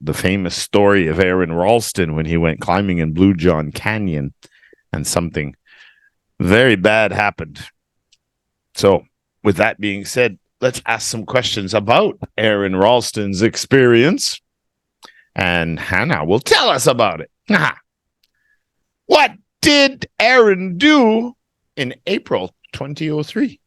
the famous story of Aaron Ralston when he went climbing in Blue John Canyon and something very bad happened. So with that being said, let's ask some questions about Aaron Ralston's experience. And Hannah will tell us about it. What did Aaron do in April 2003?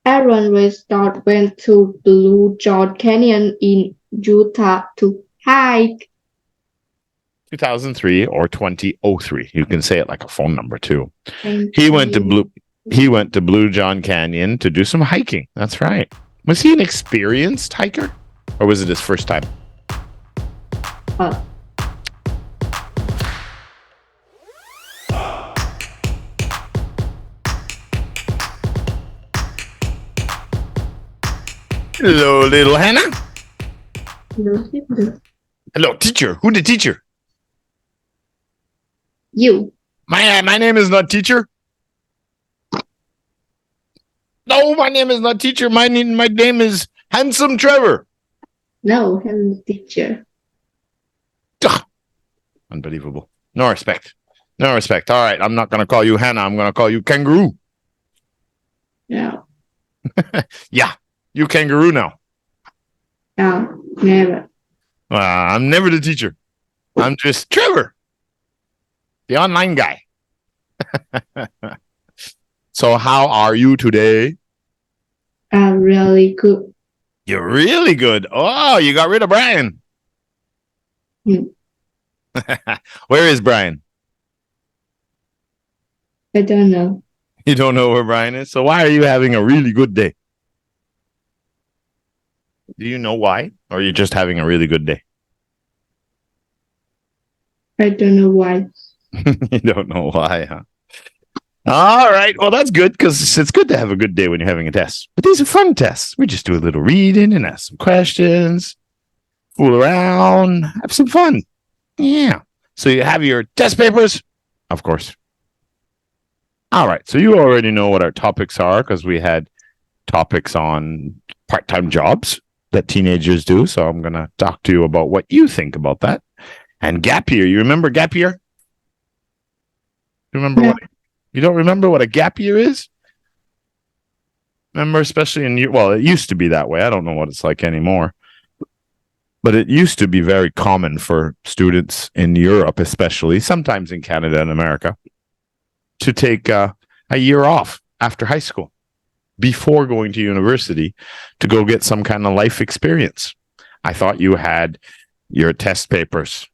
Aaron went to Blue John Canyon in Utah to hike. 2003 or 2003. You can say it like a phone number too. He went to Blue John Canyon to do some hiking. That's right. Was he an experienced hiker, or was it his first time? Hello, little Hannah. Hello, teacher. Who the teacher? You. My name is not teacher. No, my name is not teacher. My name is Handsome Trevor. No, hello, teacher. Unbelievable. No respect. No respect. All right, I'm not going to call you Hannah. I'm going to call you Kangaroo. No. Yeah, you Kangaroo now. No, never. I'm never the teacher. I'm just Trevor, the online guy. So how are you today? I'm really good. You're really good. Oh, you got rid of Brian. Where is Brian? I don't know. You don't know where Brian is? So why are you having a really good day? Do you know why? Or are you just having a really good day? I don't know why. You don't know why, huh? All right. Well, that's good, because it's good to have a good day when you're having a test. But these are fun tests. We just do a little reading and ask some questions, fool around, have some fun. Yeah. So you have your test papers? Of course. All right. So you already know what our topics are, because we had topics on part-time jobs that teenagers do. So I'm going to talk to you about what you think about that. And gap year. You remember gap year? You don't remember what a gap year is? Remember, especially it used to be that way. I don't know what it's like anymore. But it used to be very common for students in Europe, especially, sometimes in Canada and America, to take a year off after high school before going to university to go get some kind of life experience. I thought you had your test papers.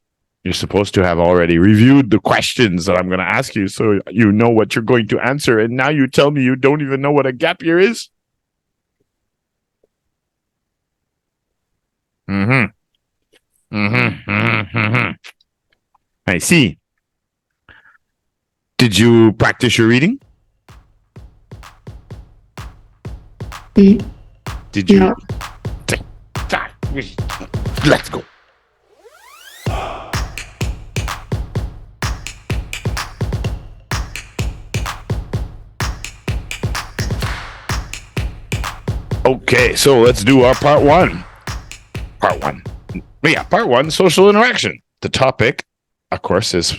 You're supposed to have already reviewed the questions that I'm going to ask you, so you know what you're going to answer. And now you tell me you don't even know what a gap year is? I see. Did you practice your reading? Did you? No. Let's go. Okay, so let's do our part one. Part one, social interaction. The topic, of course, is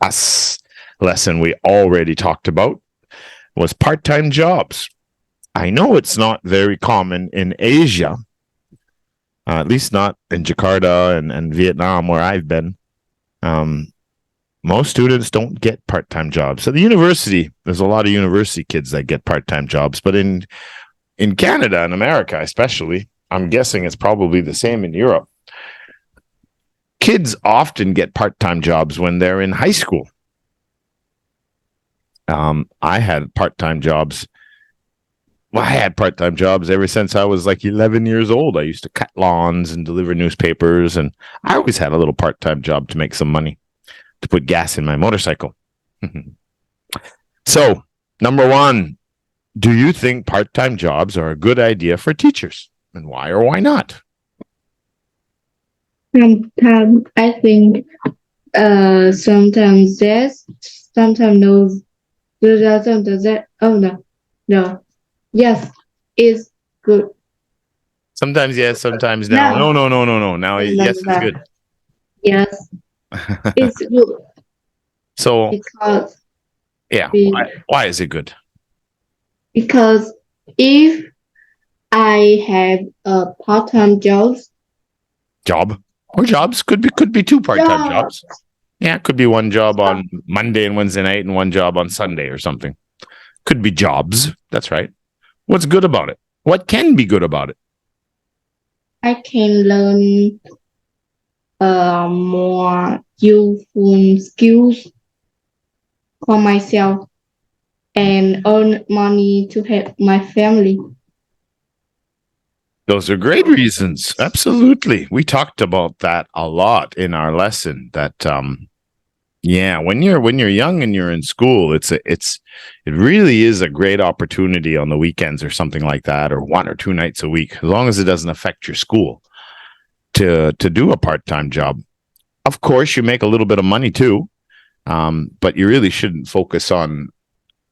us lesson we already talked about, was part-time jobs. I know it's not very common in Asia, at least not in Jakarta and Vietnam, where I've been. Most students don't get part-time jobs. At the university, there's a lot of university kids that get part-time jobs, but in Canada and America especially, I'm guessing it's probably the same in Europe. Kids often get part-time jobs when they're in high school. I had part-time jobs. Well, I had part-time jobs ever since I was like 11 years old. I used to cut lawns and deliver newspapers, and I always had a little part-time job to make some money to put gas in my motorcycle. So, number one, do you think part-time jobs are a good idea for teachers? And why or why not? Sometimes I think sometimes yes, sometimes no. Sometimes that. Oh no. Yes, it's good. Sometimes yes, sometimes no. No. Now yes is good. Yes, it's good So, because yeah, we, why is it good? because if I have a part-time Job or jobs could be two part-time job, jobs. Yeah, it could be one job on Monday and Wednesday night and one job on Sunday or something. Could be jobs. That's right. What's good about it? What can be good about it? I can learn more useful skills for myself and earn money to help my family. Those are great reasons. Absolutely. We talked about that a lot in our lesson that yeah, when you're young and you're in school, it really is a great opportunity on the weekends or something like that, or 1 or 2 nights a week, as long as it doesn't affect your school, to do a part-time job. Of course, you make a little bit of money too, but you really shouldn't focus on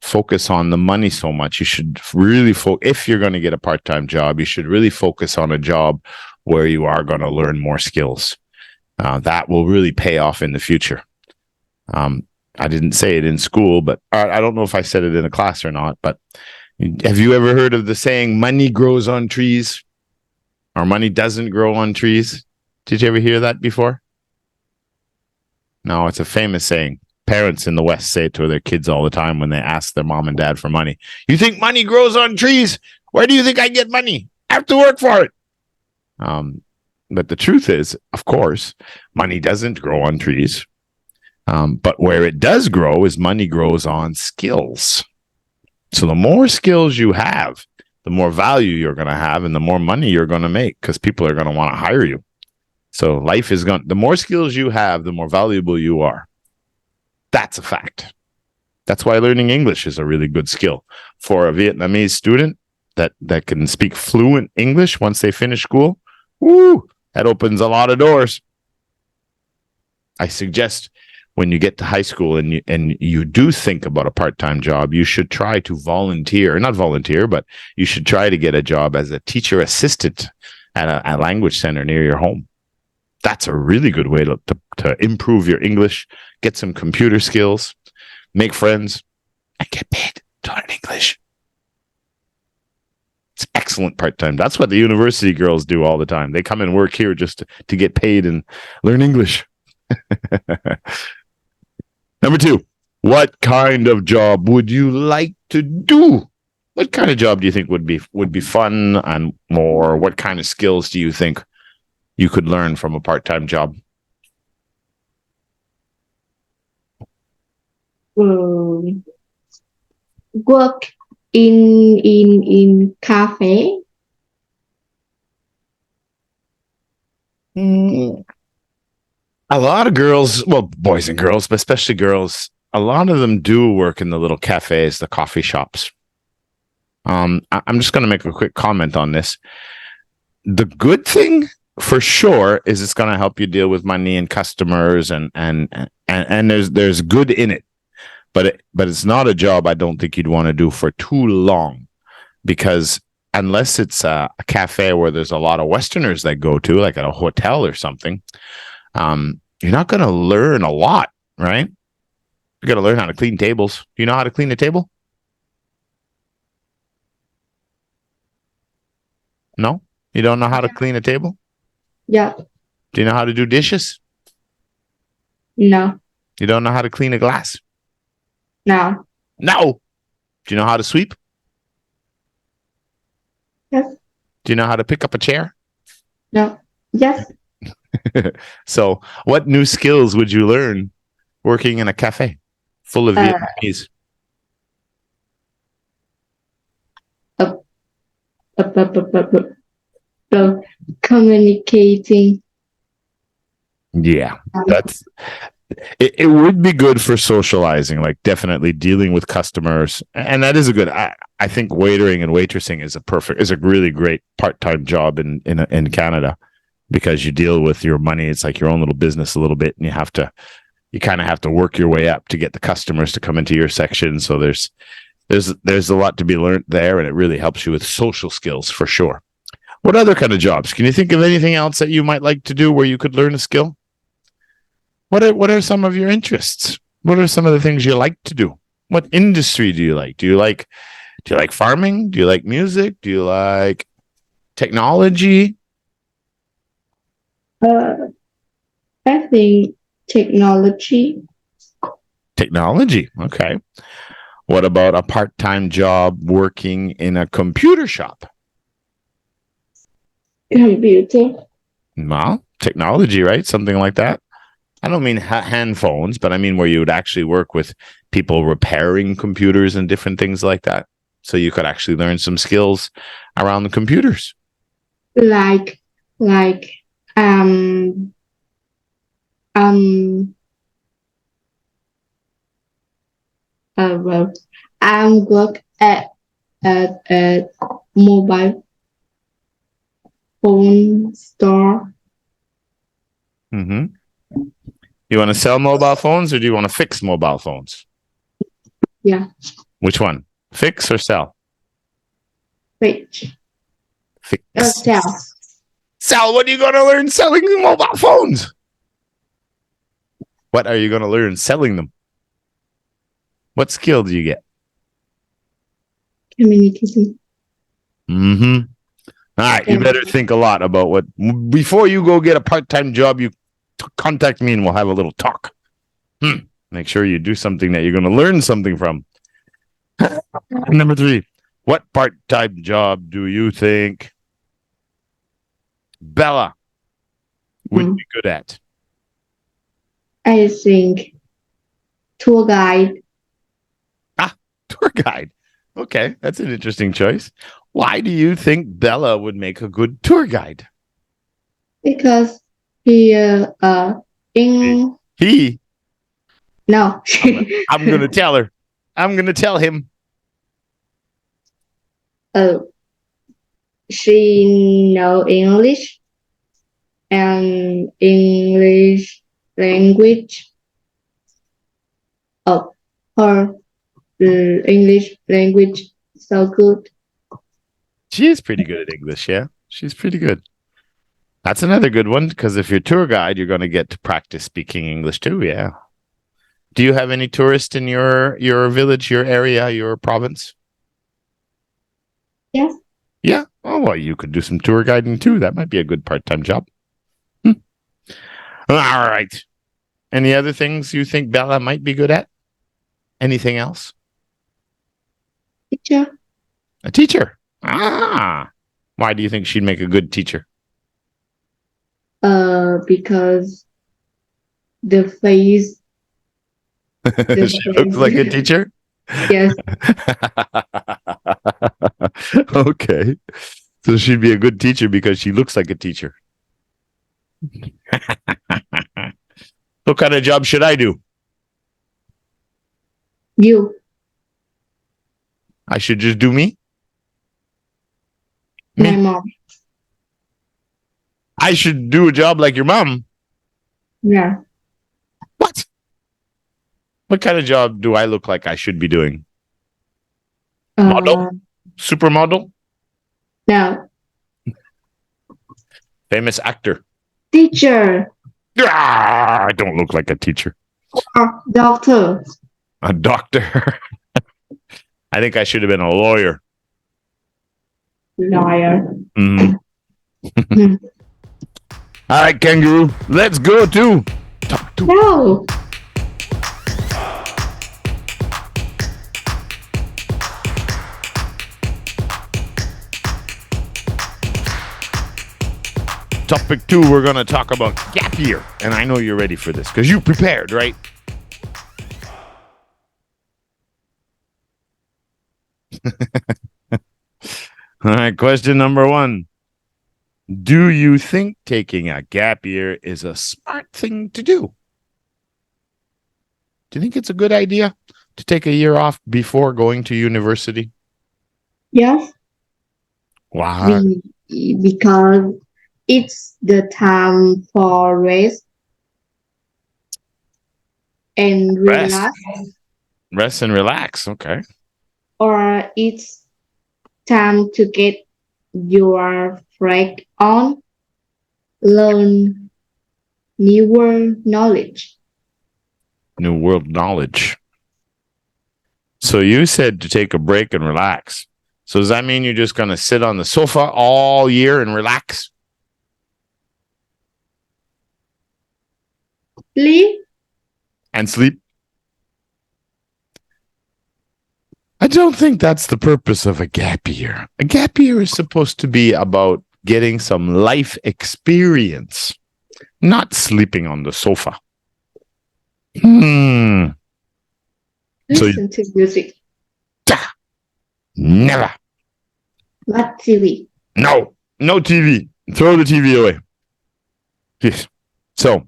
the money so much. You should really if you're going to get a part-time job, you should really focus on a job where you are going to learn more skills. That will really pay off in the future. I didn't say it in school, but I don't know if I said it in a class or not, but have you ever heard of the saying, money grows on trees, or money doesn't grow on trees? Did you ever hear that before? No, it's a famous saying. Parents in the West say it to their kids all the time when they ask their mom and dad for money. You think money grows on trees? Where do you think I get money? I have to work for it. But the truth is, of course, money doesn't grow on trees. But where it does grow is money grows on skills. So the more skills you have, the more value you're going to have and the more money you're going to make, because people are going to want to hire you. So life is the more skills you have, the more valuable you are. That's a fact. That's why learning English is a really good skill for a Vietnamese student that can speak fluent English once they finish school. Woo, that opens a lot of doors. I suggest when you get to high school and you do think about a part-time job, you should try to not volunteer, but you should try to get a job as a teacher assistant at a language center near your home. That's a really good way to improve your English, get some computer skills, make friends, and get paid to learn English. It's excellent part-time. That's what the university girls do all the time. They come and work here just to get paid and learn English. Number 2, what kind of job would you like to do? What kind of job do you think would be fun and more? What kind of skills do you think you could learn from a part-time job? Work in cafe. A lot of girls, well, boys and girls, but especially girls, a lot of them do work in the little cafes, the coffee shops. I'm just going to make a quick comment on this. The good thing for sure is it's going to help you deal with money and customers and there's good in it. But it's not a job I don't think you'd want to do for too long, because unless it's a cafe where there's a lot of Westerners that go to, like at a hotel or something, you're not going to learn a lot, right? You got to learn how to clean tables. Do you know how to clean a table? No? You don't know how to clean a table? Yeah. Do you know how to do dishes? No. You don't know how to clean a glass? No. No. Do you know how to sweep? Yes. Do you know how to pick up a chair? No. Yes. So what new skills would you learn working in a cafe full of Vietnamese? Communicating. Yeah, it would be good for socializing, like definitely dealing with customers. And that is a good, I think waitering and waitressing is a really great part-time job in Canada, because you deal with your money. It's like your own little business a little bit, and you kind of have to work your way up to get the customers to come into your section. So there's a lot to be learned there, and it really helps you with social skills for sure. What other kind of jobs? Can you think of anything else that you might like to do where you could learn a skill? What are some of your interests? What are some of the things you like to do? What industry do you like? Do you like farming? Do you like music? Do you like technology? I think technology. Technology. Okay. What about a part-time job working in a computer shop? Computer. Well, technology, right? Something like that. I don't mean hand phones, but I mean where you would actually work with people repairing computers and different things like that. So you could actually learn some skills around the computers. Like like um um well, I'm work at a mobile phone store. Mm-hmm. You want to sell mobile phones or do you want to fix mobile phones? Yeah, Which one? Fix or sell? which Fix. sell. Sell. What are you going to learn selling mobile phones? What are you going to learn selling them? What skill do you get? Communication. Mm-hmm. All right. You better think a lot about what, before you go get a part-time job, you contact me and we'll have a little talk. Make sure you do something that you're going to learn something from. Number 3, what part-time job do you think Bella would be good at? I think tour guide Tour guide. Okay, that's an interesting choice. Why do you think Bella would make a good tour guide? because he in He. no I'm going to tell her. I'm going to tell him. she know English and English language of her English language so good. She is pretty good at English, yeah. She's pretty good. That's another good one because if you're tour guide, you're going to get to practice speaking English too, yeah. Do you have any tourists in your village, your area, your province? Yes. Yeah. Oh, well, you could do some tour guiding too. That might be a good part-time job. All right. Any other things you think Bella might be good at? Anything else? Teacher. A teacher. Ah. Why do you think she'd make a good teacher? Because the face. She looks like a teacher? Yes. Okay. So she'd be a good teacher because she looks like a teacher. What kind of job should I do? You. I should just do me? My mom. I should do a job like your mom? Yeah. What? What kind of job do I look like I should be doing? Model? Supermodel? No. Famous actor? Teacher. I don't look like a teacher. Doctor. A doctor? I think I should have been a lawyer. Lawyer. All right, kangaroo. Let's go to talk to. No. Topic 2, we're going to talk about gap year. And I know you're ready for this because you prepared, right? All right, question number 1. Do you think taking a gap year is a smart thing to do? Do you think it's a good idea to take a year off before going to university? Yes. Why? Because it's the time for rest and relax. Rest and relax. Okay. Or it's time to get your break on, learn newer knowledge. new world knowledge. So you said to take a break and relax. So does that mean you're just going to sit on the sofa all year and relax? Sleep. And sleep? I don't think that's the purpose of a gap year. A gap year is supposed to be about getting some life experience, not sleeping on the sofa. So Listen to music. Never. Watch TV. No TV. Throw the TV away. Yes. So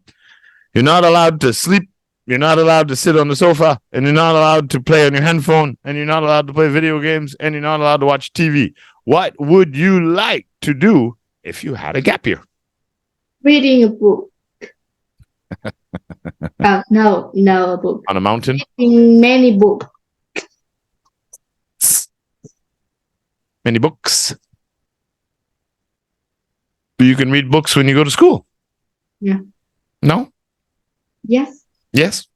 you're not allowed to sleep. You're not allowed to sit on the sofa, and you're not allowed to play on your handphone, and you're not allowed to play video games, and you're not allowed to watch TV. What would you like to do if you had a gap year? Reading a book. No, a book. On a mountain? Reading many books. Many books. You can read books when you go to school. Yeah. No? Yes. Yes.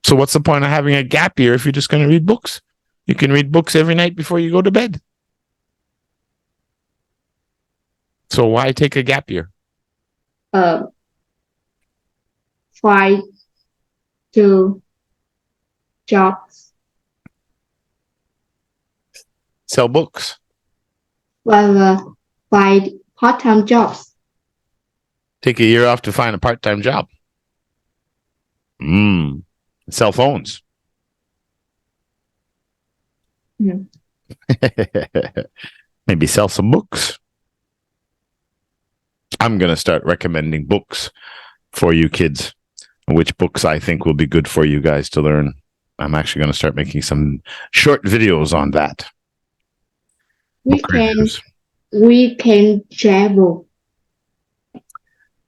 So what's the point of having a gap year if you're just going to read books? You can read books every night before you go to bed. So why take a gap year? Try to jobs. Sell books. Well, find part-time jobs. Take a year off to find a part-time job. Sell phones. Yeah. Maybe sell some books. I'm going to start recommending books for you kids. Which books I think will be good for you guys to learn. I'm actually going to start making some short videos on that. We can travel.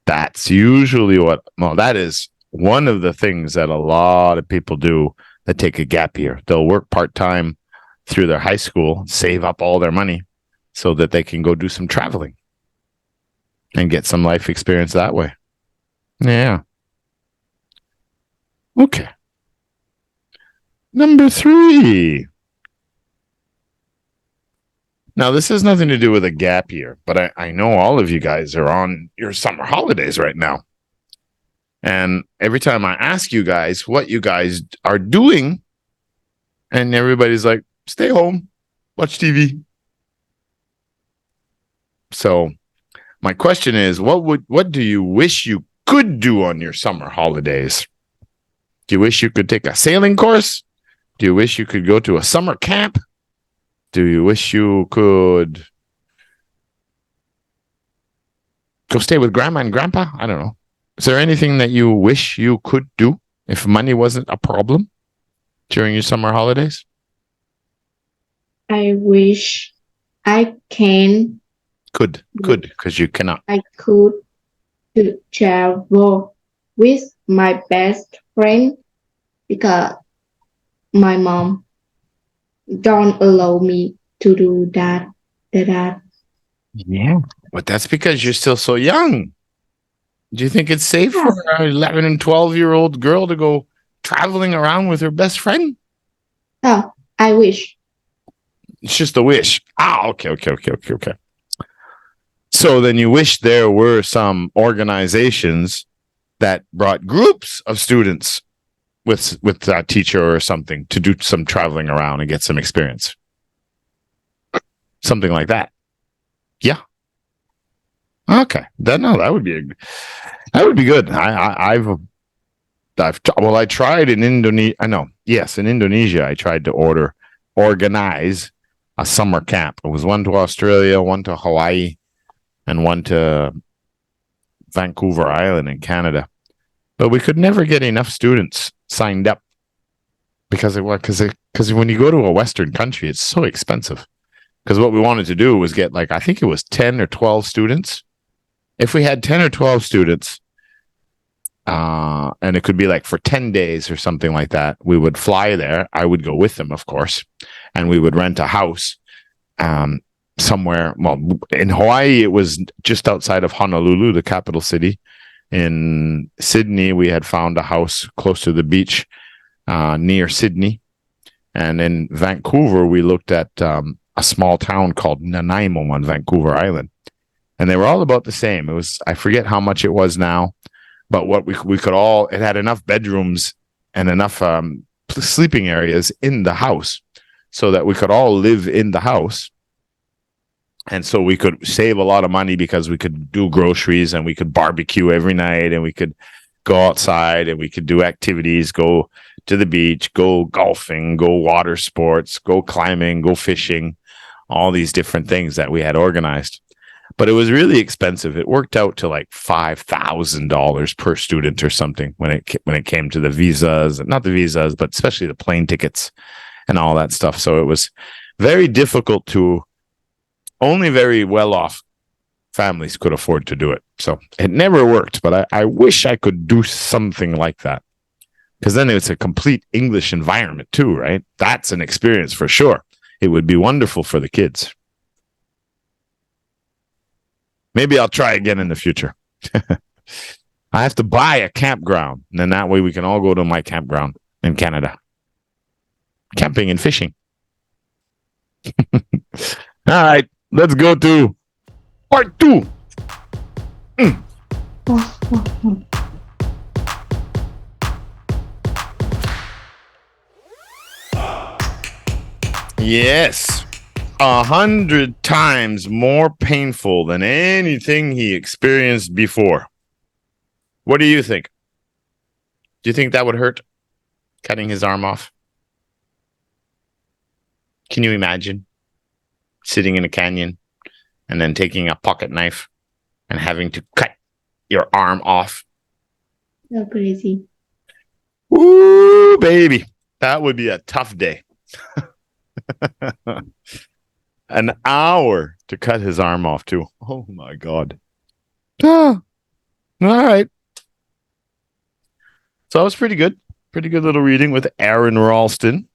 That's usually that is one of the things that a lot of people do that take a gap year. They'll work part-time through their high school, save up all their money so that they can go do some traveling and get some life experience that way. Yeah. Okay. Number 3. Now, this has nothing to do with a gap year, but I know all of you guys are on your summer holidays right now. And every time I ask you guys what you guys are doing, and everybody's like, stay home, watch TV. So my question is, what do you wish you could do on your summer holidays? Do you wish you could take a sailing course? Do you wish you could go to a summer camp? Do you wish you could go stay with grandma and grandpa? I don't know. Is there anything that you wish you could do if money wasn't a problem during your summer holidays? I wish I can. Could, because you cannot. I could to travel with my best friend because my mom don't allow me to do that. Yeah, but that's because you're still so young. Do you think it's safe for an 11 and 12-year-old girl to go traveling around with her best friend? Oh, I wish. It's just a wish. Okay. So then you wish there were some organizations that brought groups of students with a teacher or something to do some traveling around and get some experience. Something like that. Yeah. Okay. That would be good. I tried in Indonesia. In Indonesia, I tried to organize a summer camp. It was one to Australia, one to Hawaii, and one to Vancouver Island in Canada. But we could never get enough students signed up because when you go to a Western country, it's so expensive. Because what we wanted to do was get I think it was 10 or 12 students. If we had 10 or 12 students, and it could be for 10 days or something like that, we would fly there. I would go with them, of course, and we would rent a house somewhere. Well, in Hawaii, it was just outside of Honolulu, the capital city. In Sydney, we had found a house close to the beach near Sydney. And in Vancouver, we looked at a small town called Nanaimo on Vancouver Island. And they were all about the same. It was, I forget how much it was now, but what we could all, it had enough bedrooms and enough sleeping areas in the house so that we could all live in the house. And so we could save a lot of money because we could do groceries and we could barbecue every night and we could go outside and we could do activities, go to the beach, go golfing, go water sports, go climbing, go fishing, all these different things that we had organized. But it was really expensive. It worked out to like $5,000 per student or something when it came to the visas, not the visas, but especially the plane tickets and all that stuff. So it was very difficult to, only very well-off families could afford to do it. So it never worked, but I wish I could do something like that. Because then it's a complete English environment too, right? That's an experience for sure. It would be wonderful for the kids. Maybe I'll try again in the future. I have to buy a campground, and then that way we can all go to my campground in Canada. Camping and fishing. All right, let's go to part 2. Yes. 100 times more painful than anything he experienced before. What do you think? Do you think that would hurt? Cutting his arm off? Can you imagine sitting in a canyon and then taking a pocket knife and having to cut your arm off? So crazy. Ooh, baby. That would be a tough day. An hour to cut his arm off, too. Oh, my God. Ah, all right. So that was pretty good. Pretty good little reading with Aaron Ralston.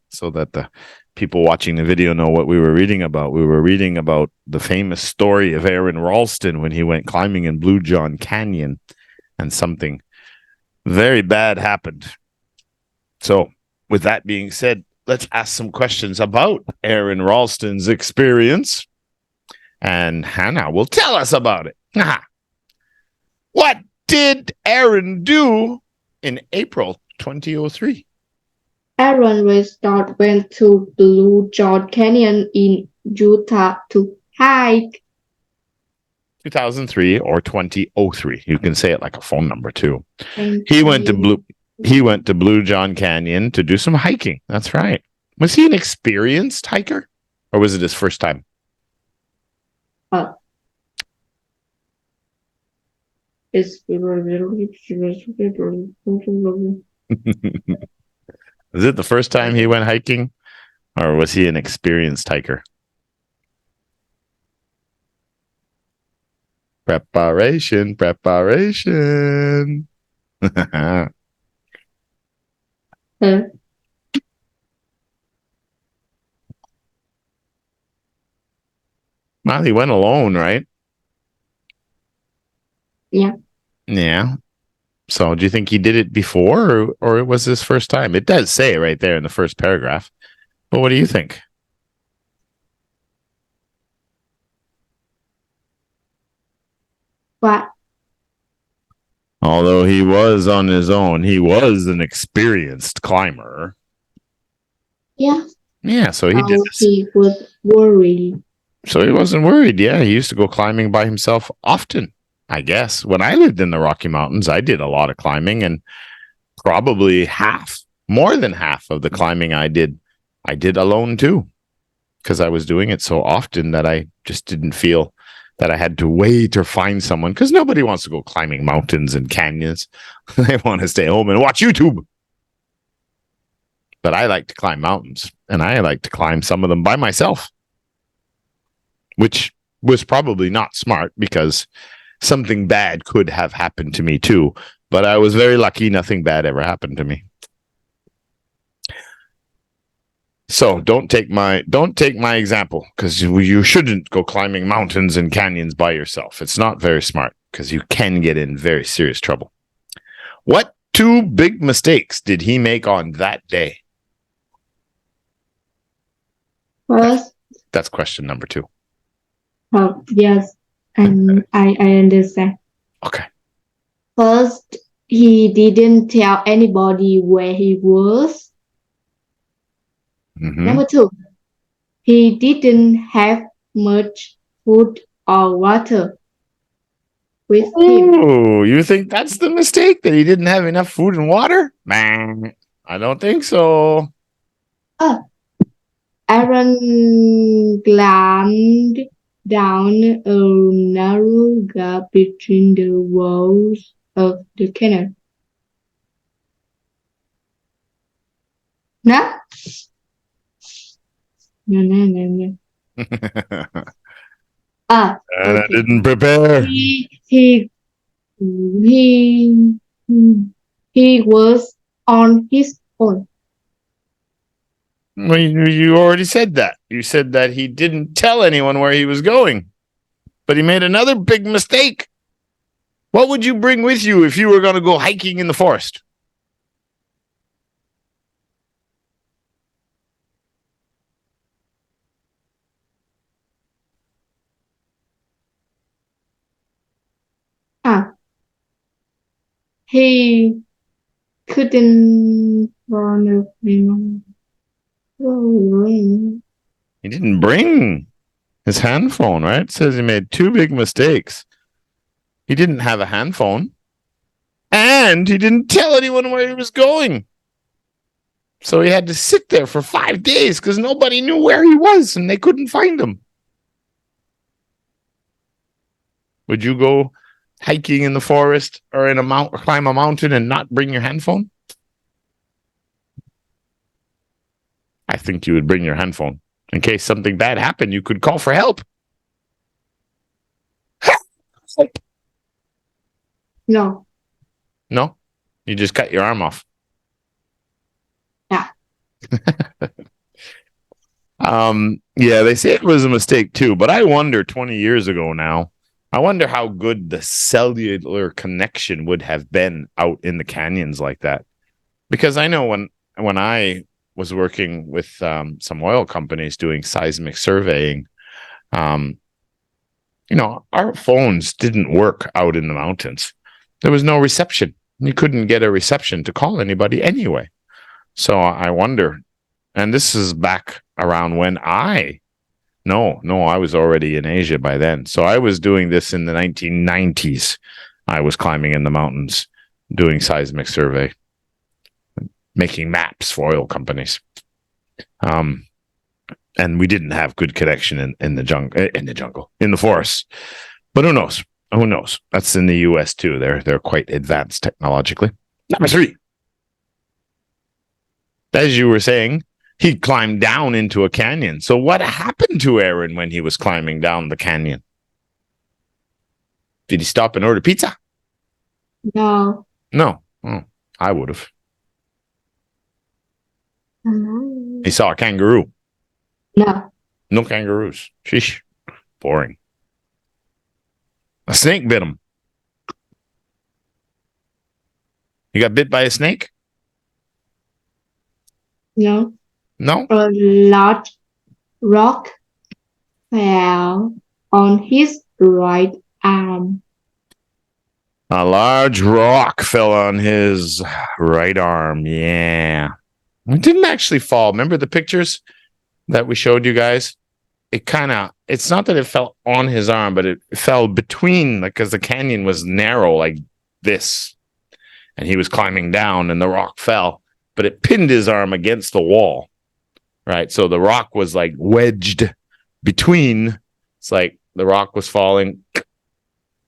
So that the people watching the video know what we were reading about. We were reading about the famous story of Aaron Ralston when he went climbing in Blue John Canyon and something very bad happened. So with that being said, let's ask some questions about Aaron Ralston's experience. And Hannah will tell us about it. What did Aaron do in April 2003? Aaron went to Blue John Canyon in Utah to hike. 2003 or 2003. You can say it like a phone number too. He went to Blue John Canyon to do some hiking. That's right. Was he an experienced hiker or was it his first time? Is it the first time he went hiking or was he an experienced hiker? Preparation. Well, he went alone, right? Yeah. Yeah. So do you think he did it before or it was his first time? It does say right there in the first paragraph. But what do you think? What? Although he was on his own, he was an experienced climber. Yeah. Yeah, so he did this. He was worried. So he wasn't worried. Yeah, he used to go climbing by himself often, I guess. When I lived in the Rocky Mountains, I did a lot of climbing, and probably more than half of the climbing I did alone too, because I was doing it so often that I just didn't feel that I had to wait or find someone, because nobody wants to go climbing mountains and canyons. They want to stay home and watch YouTube. But I like to climb mountains, and I like to climb some of them by myself, which was probably not smart because something bad could have happened to me too. But I was very lucky. Nothing bad ever happened to me. So don't take my example, because you shouldn't go climbing mountains and canyons by yourself. It's not very smart, because you can get in very serious trouble. What 2 big mistakes did he make on that day? First, That's question number 2. yes, and I understand. Okay. First, he didn't tell anybody where he was. Mhm. Number 2, he didn't have much food or water with him. Oh, you think that's the mistake, that he didn't have enough food and water? Man, I don't think so. Aaron climbed down a narrow gap between the walls of the canal. No? No. And I Okay. didn't prepare. He was on his own. Well, you already said that. You said that he didn't tell anyone where he was going, but he made another big mistake. What would you bring with you if you were going to go hiking in the forest? He couldn't run away. He didn't bring his hand phone, right? It says he made 2 big mistakes. He didn't have a hand phone, and he didn't tell anyone where he was going. So he had to sit there for 5 days because nobody knew where he was and they couldn't find him. Would you go hiking in the forest or in a climb a mountain and not bring your hand phone? I think you would bring your hand phone. In case something bad happened, you could call for help. No. No? You just cut your arm off. Yeah. Yeah, they say it was a mistake too, but I wonder 20 years ago now, I wonder how good the cellular connection would have been out in the canyons like that. Because I know when I was working with some oil companies doing seismic surveying, our phones didn't work out in the mountains. There was no reception. You couldn't get a reception to call anybody anyway. So I wonder, and this is back around when I was already in Asia by then. So I was doing this in the 1990s. I was climbing in the mountains, doing seismic survey, making maps for oil companies. And we didn't have good connection in the forest. But who knows? Who knows? That's in the US too. They're quite advanced technologically. Number 3. As you were saying, he climbed down into a canyon. So what happened to Aaron when he was climbing down the canyon? Did he stop and order pizza? No. No. Oh, I would have. He saw a kangaroo. No. No kangaroos. Sheesh. Boring. A snake bit him. You got bit by a snake? No. No? A large rock fell on his right arm. A large rock fell on his right arm. Yeah. It didn't actually fall. Remember the pictures that we showed you guys? It's not that it fell on his arm, but it fell between, because the canyon was narrow like this. And he was climbing down and the rock fell, but it pinned his arm against the wall. Right? So the rock was like wedged between. It's like the rock was falling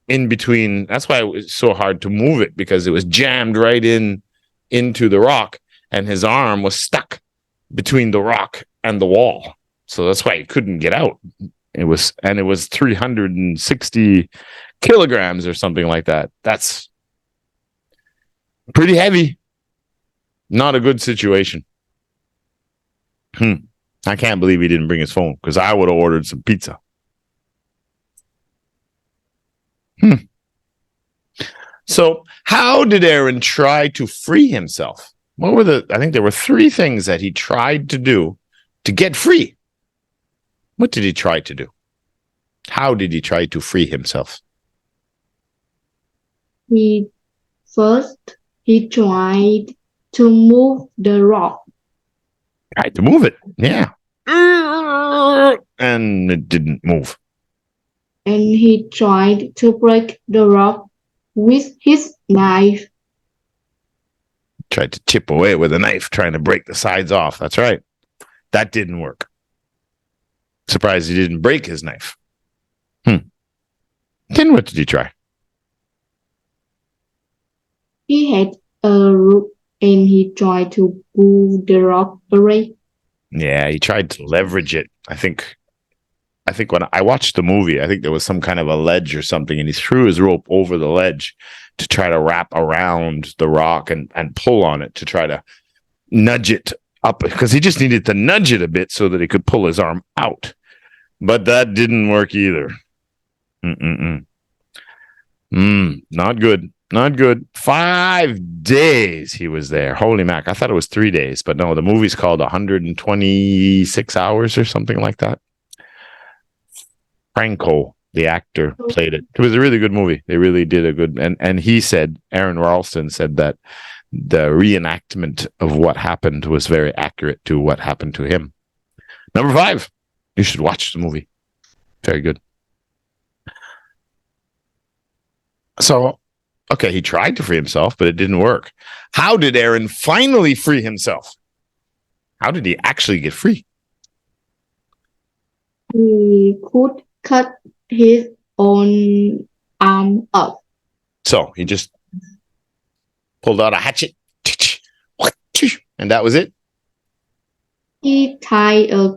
in between. That's why it was so hard to move it, because it was jammed right into the rock, and his arm was stuck between the rock and the wall. So that's why he couldn't get out. It was 360 kilograms or something like that. That's pretty heavy. Not a good situation. I can't believe he didn't bring his phone, because I would have ordered some pizza. So how did Aaron try to free himself? I think there were three things that he tried to do to get free. What did he try to do? How did he try to free himself? He tried to move the rock. Tried to move it. Yeah. And it didn't move. And he tried to break the rock with his knife. Tried to chip away with a knife, trying to break the sides off. That's right. That didn't work. Surprised he didn't break his knife. Then what did he try? He had a rope and he tried to pull the rock away. Yeah, he tried to leverage it. I think when I watched the movie, I think there was some kind of a ledge or something, and he threw his rope over the ledge to try to wrap around the rock and pull on it to try to nudge it up, because he just needed to nudge it a bit so that he could pull his arm out. But that didn't work either. Not good. Not good. 5 days he was there. Holy mac. I thought it was 3 days, but no, the movie's called 126 hours or something like that. Franco, the actor, played it. It was a really good movie. They really did a good, and he said, Aaron Ralston said that the reenactment of what happened was very accurate to what happened to him. Number 5, you should watch the movie. Very good. So, okay, he tried to free himself, but it didn't work. How did Aaron finally free himself? How did he actually get free? He could cut his own arm off. So he just pulled out a hatchet, and that was it. He tied a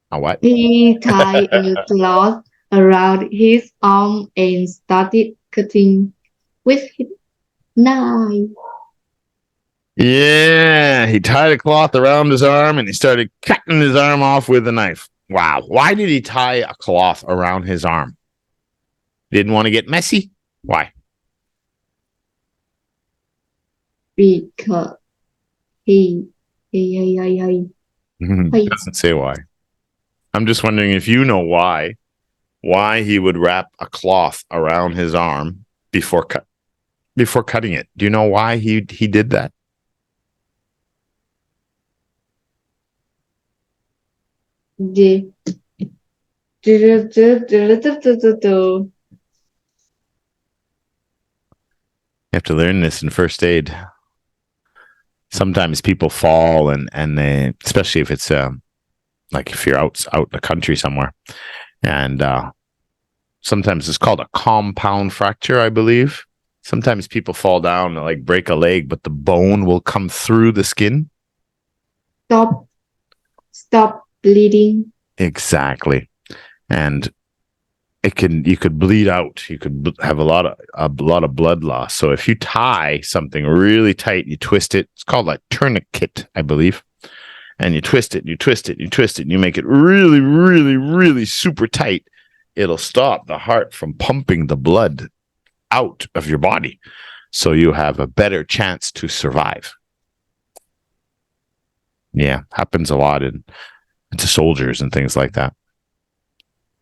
what? He tied a cloth around his arm and started cutting with his knife. Yeah, he tied a cloth around his arm and he started cutting his arm off with a knife. Wow. Why did he tie a cloth around his arm? Didn't want to get messy? Why? Because he doesn't say why. I'm just wondering if you know why he would wrap a cloth around his arm before cutting it. Do you know why he did that? You have to learn this in first aid. Sometimes people fall and they, especially if it's like if you're out in the country somewhere, and sometimes it's called a compound fracture, I believe. Sometimes people fall down and like break a leg, but the bone will come through the skin. Stop bleeding. Exactly. And you could bleed out. You could have a lot of blood loss. So if you tie something really tight, you twist it. It's called a tourniquet, I believe. And you twist it, and you make it really, really, really super tight. It'll stop the heart from pumping the blood out of your body. So you have a better chance to survive. Yeah, happens a lot to soldiers and things like that.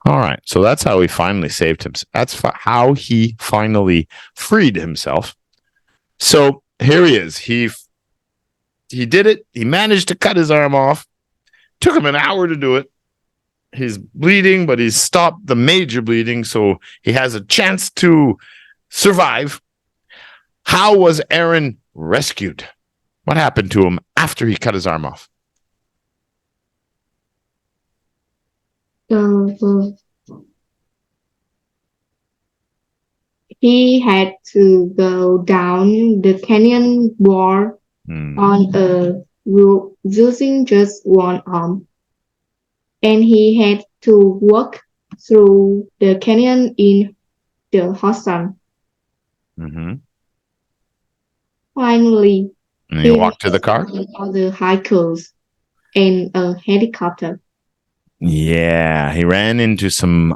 All right, so that's how he finally saved him. That's how he finally freed himself. So here he is. He did it. He managed to cut his arm off. Took him an hour to do it. He's bleeding, but he's stopped the major bleeding, so he has a chance to survive. How was Aaron rescued? What happened to him after he cut his arm off? He had to go down the canyon wall on a rope using just one arm. And he had to walk through the canyon in the hot sun. Finally, and he walked to the car? Other hikers and a helicopter. Yeah, he ran into some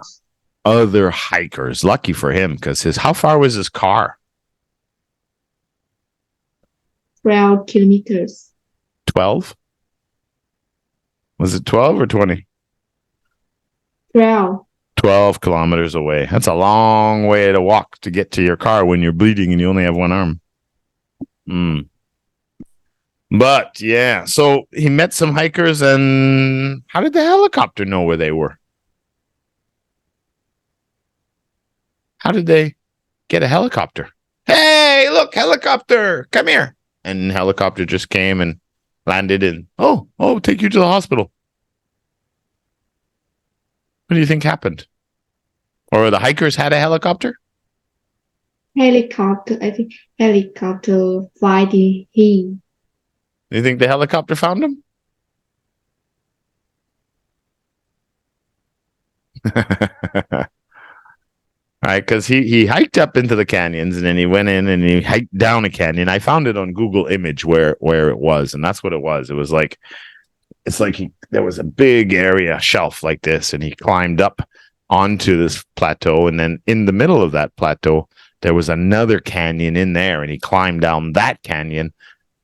other hikers. Lucky for him, because how far was his car? 12 kilometers. 12? Was it 12 or 20? 12. 12 kilometers away. That's a long way to walk to get to your car when you're bleeding and you only have one arm. But yeah, so he met some hikers, and how did the helicopter know where they were? How did they get a helicopter? Hey, look, helicopter, come here. And helicopter just came and landed and, take you to the hospital. What do you think happened? Or the hikers had a helicopter? Helicopter, I think helicopter finding him. Do you think the helicopter found him? Right, because he hiked up into the canyons, and then he went in and he hiked down a canyon. I found it on Google Image where it was, and that's what it was. It was like, there was a big area shelf like this, and he climbed up onto this plateau, and then in the middle of that plateau there was another canyon in there, and he climbed down that canyon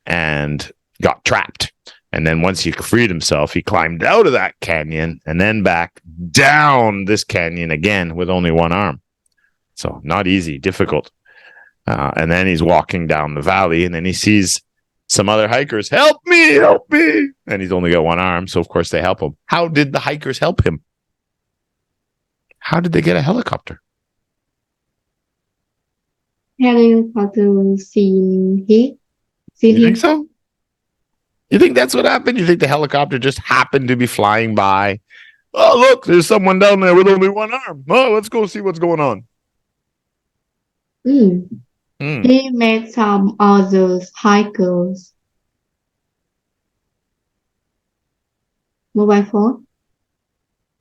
and got trapped. And then once he freed himself, he climbed out of that canyon and then back down this canyon again with only one arm. So not easy, difficult. And then he's walking down the valley, and then he sees some other hikers. Help me, help me. And he's only got one arm, so of course they help him. How did the hikers help him? How did they get a helicopter? Helicopter seen him. You think so? You think that's what happened? You think the helicopter just happened to be flying by? Oh, look, there's someone down there with only one arm. Oh, let's go see what's going on. He met some other hikers. Mobile phone?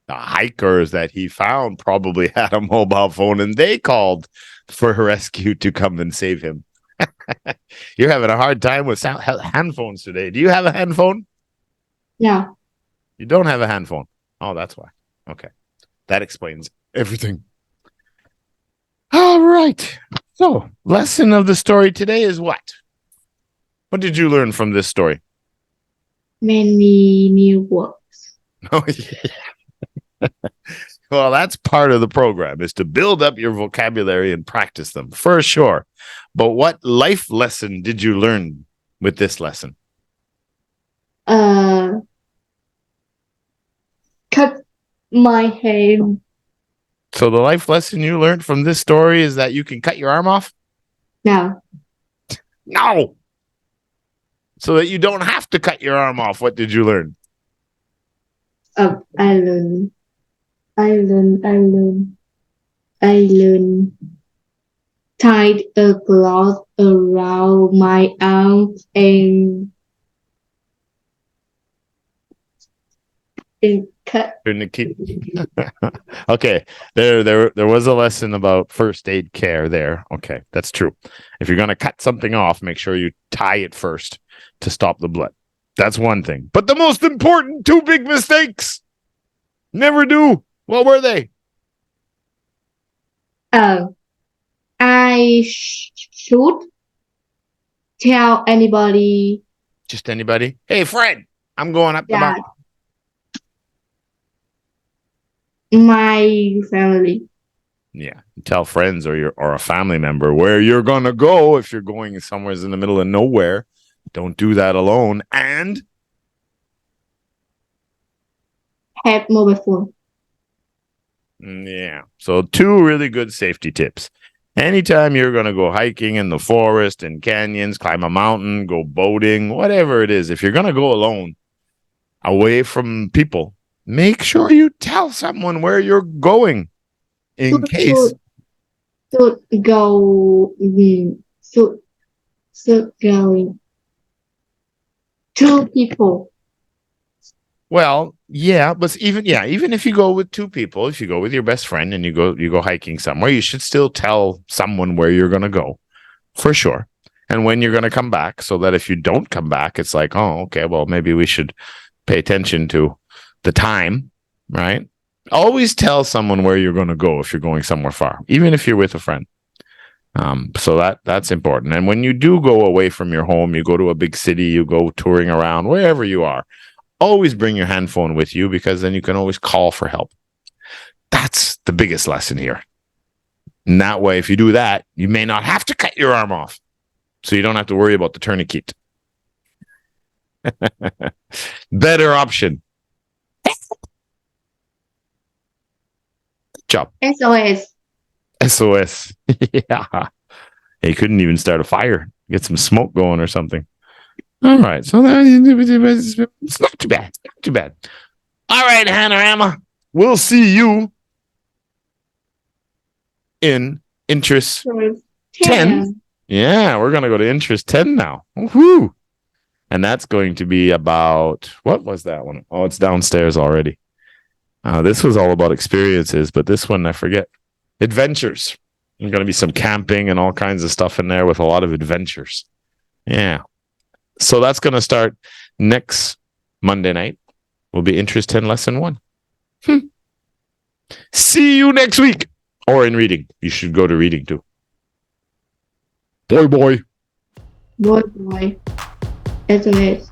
The hikers that he found probably had a mobile phone, and they called for a rescue to come and save him. You're having a hard time with hand phones today. Do you have a hand phone? No. You don't have a hand phone. Oh, that's why. Okay. That explains everything. All right. So, lesson of the story today is what? What did you learn from this story? Many new words. Oh, yeah. Well, that's part of the program, is to build up your vocabulary and practice them, for sure. But what life lesson did you learn with this lesson? Cut my hand. So the life lesson you learned from this story is that you can cut your arm off? No. No! So that you don't have to cut your arm off. What did you learn? I learned. Tied a cloth around my arm and cut. Okay, there was a lesson about first aid care there. Okay, that's true. If you're going to cut something off, make sure you tie it first to stop the blood. That's one thing. But the most important two big mistakes. Never do. What were they? I should tell anybody. Just anybody? Hey, Fred, I'm going up the mountain. My family. Yeah, tell friends or a family member where you're gonna go. If you're going somewhere in the middle of nowhere, don't do that alone. And have mobile phone. Yeah, so two really good safety tips. Anytime you're gonna go hiking in the forest and canyons, climb a mountain, go boating, whatever it is, if you're gonna go alone, away from people, make sure you tell someone where you're going in case. Should go. Should go. Two people. Well, yeah, but even if you go with two people, if you go with your best friend and you go hiking somewhere, you should still tell someone where you're gonna go, for sure, and when you're gonna come back, so that if you don't come back, it's like, oh, okay, well, maybe we should pay attention to the time right? Always tell someone where you're going to go if you're going somewhere far, even if you're with a friend. So that's important. And when you do go away from your home, you go to a big city, you go touring around, wherever you are, always bring your hand phone with you, because then you can always call for help. That's the biggest lesson here. And that way, if you do that, you may not have to cut your arm off. So you don't have to worry about the tourniquet. Better option. Good job. SOS. SOS. Yeah. He couldn't even start a fire, get some smoke going or something. All right. So it's not too bad. Not too bad. All right, Hanorama. We'll see you in interest 10. Yeah, we're going to go to interest 10 now. Woohoo. And that's going to be about, what was that one? Oh, it's downstairs already. This was all about experiences, but this one, I forget. Adventures. There's going to be some camping and all kinds of stuff in there with a lot of adventures. Yeah. So that's going to start next Monday night. Will be interest 10 lesson 1. See you next week. Or in reading. You should go to reading too. Boy. Boy. SOS.